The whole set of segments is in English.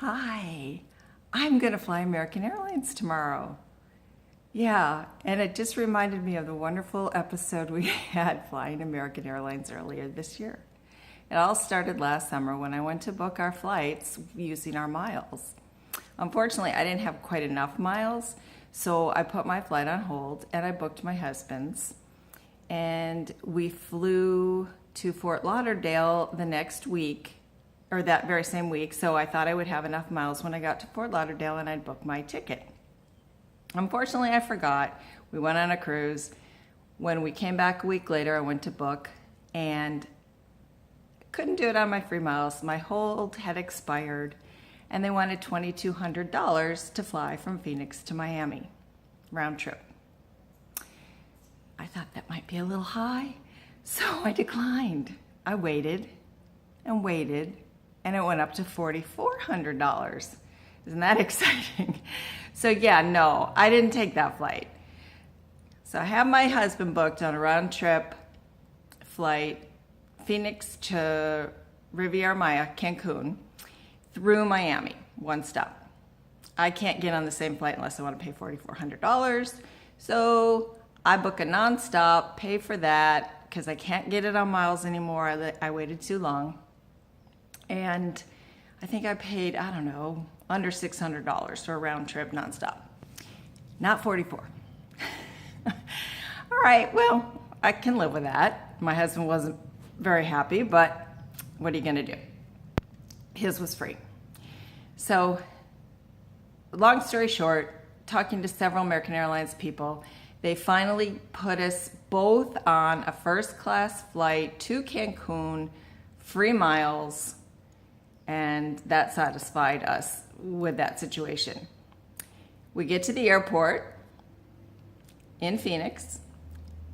Hi, I'm going to fly American Airlines tomorrow. Yeah, and it just reminded me of the wonderful episode we had flying American Airlines earlier this year. It all started last summer when I went to book our flights using our miles. Unfortunately, I didn't have quite enough miles, so I put my flight on hold and I booked my husband's. And we flew to Fort Lauderdale the next week, or that very same week, so I thought I would have enough miles when I got to Fort Lauderdale and I'd book my ticket. Unfortunately, I forgot. We went on a cruise. When we came back a week later, I went to book and couldn't do it on my free miles. My hold had expired and they wanted $2,200 to fly from Phoenix to Miami, round trip. I thought that might be a little high, so I declined. I waited and waited, and it went up to $4,400. Isn't that exciting? So yeah, no, I didn't take that flight. So I have my husband booked on a round trip flight, Phoenix to Riviera Maya, Cancun, through Miami, one stop. I can't get on the same flight unless I want to pay $4,400. So I book a nonstop, pay for that, because I can't get it on miles anymore. I waited too long. And I think I paid, I don't know, under $600 for a round trip nonstop. Not 44. All right, well, I can live with that. My husband wasn't very happy, but what are you gonna do? His was free. So, long story short, talking to several American Airlines people, they finally put us both on a first class flight to Cancun, free miles, and that satisfied us with that situation. We get to the airport in Phoenix,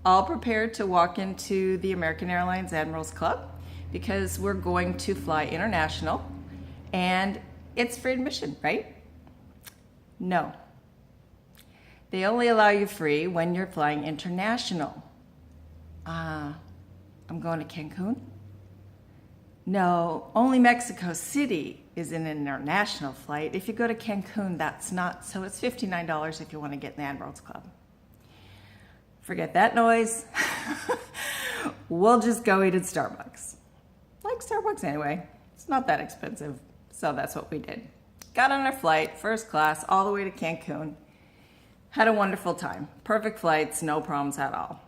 all prepared to walk into the American Airlines Admirals Club because we're going to fly international and it's free admission, right? No. They only allow you free when you're flying international. I'm going to Cancun? No, only Mexico City is an international flight. If you go to Cancun, that's not. So it's $59 if you want to get in the Admirals Club. Forget that noise. We'll just go eat at Starbucks. Like Starbucks anyway. It's not that expensive. So that's what we did. Got on our flight, first class, all the way to Cancun. Had a wonderful time. Perfect flights, no problems at all.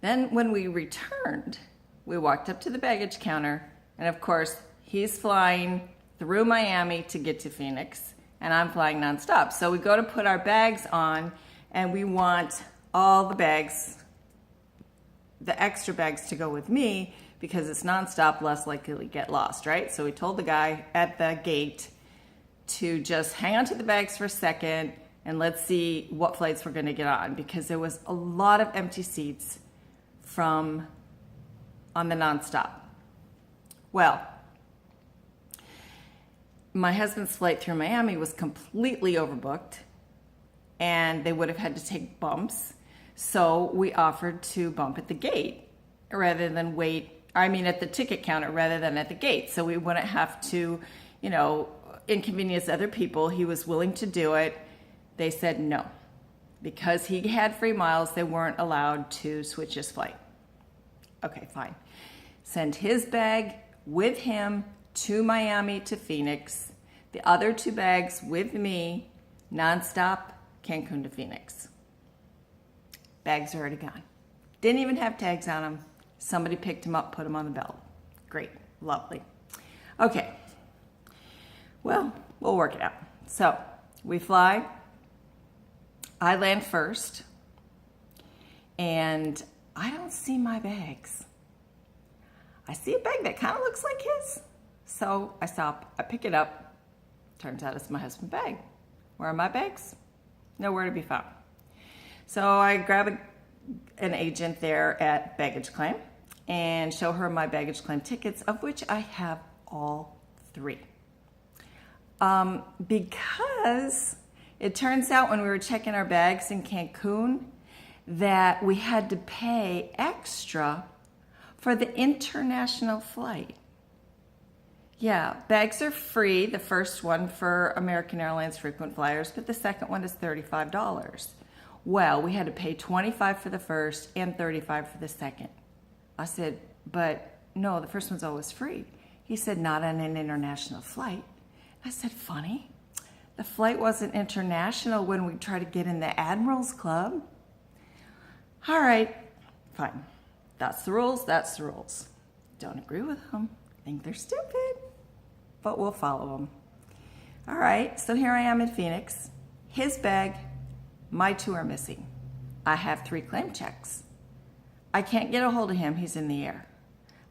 Then when we returned, we walked up to the baggage counter, and of course, he's flying through Miami to get to Phoenix, and I'm flying nonstop. So we go to put our bags on, and we want all the bags, the extra bags to go with me, because it's nonstop, less likely to get lost, right? So we told the guy at the gate to just hang on to the bags for a second, and let's see what flights we're gonna get on, because there was a lot of empty seats on the nonstop. Well, my husband's flight through Miami was completely overbooked and they would have had to take bumps. So we offered to bump at the gate rather than at the ticket counter rather than at the gate. So we wouldn't have to, inconvenience other people. He was willing to do it. They said no. Because he had free miles, they weren't allowed to switch his flight. Okay, fine. Send his bag with him to Miami to Phoenix. The other two bags with me, nonstop, Cancun to Phoenix. Bags are already gone. Didn't even have tags on them. Somebody picked them up, put them on the belt. Great, lovely. Okay, well, we'll work it out. So we fly. I land first, and I don't see my bags. I see a bag that kind of looks like his. So I stop, I pick it up. Turns out it's my husband's bag. Where are my bags? Nowhere to be found. So I grab an agent there at baggage claim and show her my baggage claim tickets, of which I have all three. Because it turns out when we were checking our bags in Cancun that we had to pay extra for the international flight. Yeah, bags are free, the first one for American Airlines frequent flyers, but the second one is $35. Well, we had to pay $25 for the first and $35 for the second. I said, but no, the first one's always free. He said, not on an international flight. I said, funny. The flight wasn't international when we tried to get in the Admirals Club. All right, fine. That's the rules, that's the rules. Don't agree with them. Think they're stupid, but we'll follow them. All right, so here I am in Phoenix. His bag, my two are missing. I have 3 claim checks. I can't get a hold of him, he's in the air.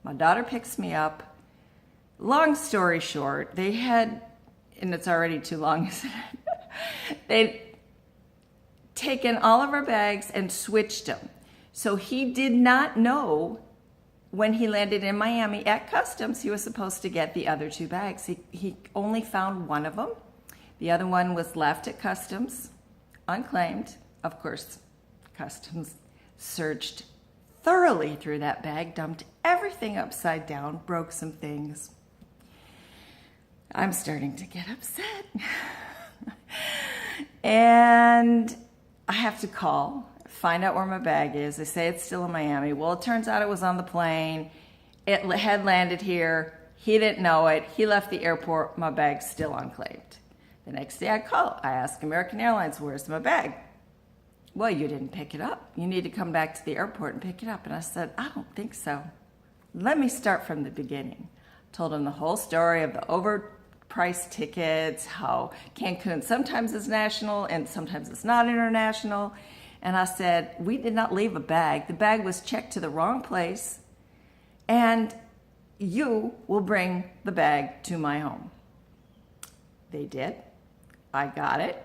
My daughter picks me up. Long story short, they had, and it's already too long, isn't it? They'd taken all of our bags and switched them. So he did not know when he landed in Miami at customs, he was supposed to get the other 2 bags. He only found one of them. The other one was left at customs, unclaimed. Of course, customs searched thoroughly through that bag, dumped everything upside down, broke some things. I'm starting to get upset. And I have to call, find out where my bag is. They say it's still in Miami. Well, it turns out it was on the plane. It had landed here. He didn't know it. He left the airport. My bag's still unclaimed. The next day I call. I ask American Airlines, where's my bag? Well, you didn't pick it up. You need to come back to the airport and pick it up. And I said, I don't think so. Let me start from the beginning. Told him the whole story of the overpriced tickets, how Cancun sometimes is national and sometimes it's not international. And I said, we did not leave a bag. The bag was checked to the wrong place, and you will bring the bag to my home. They did. I got it.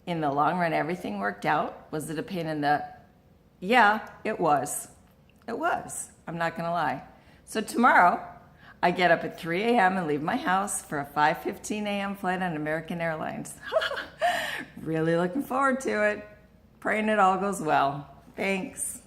In the long run, everything worked out. Was it a pain in the... Yeah, it was. It was. I'm not going to lie. So tomorrow, I get up at 3 a.m. and leave my house for a 5:15 a.m. flight on American Airlines. Really looking forward to it. Praying it all goes well. Thanks.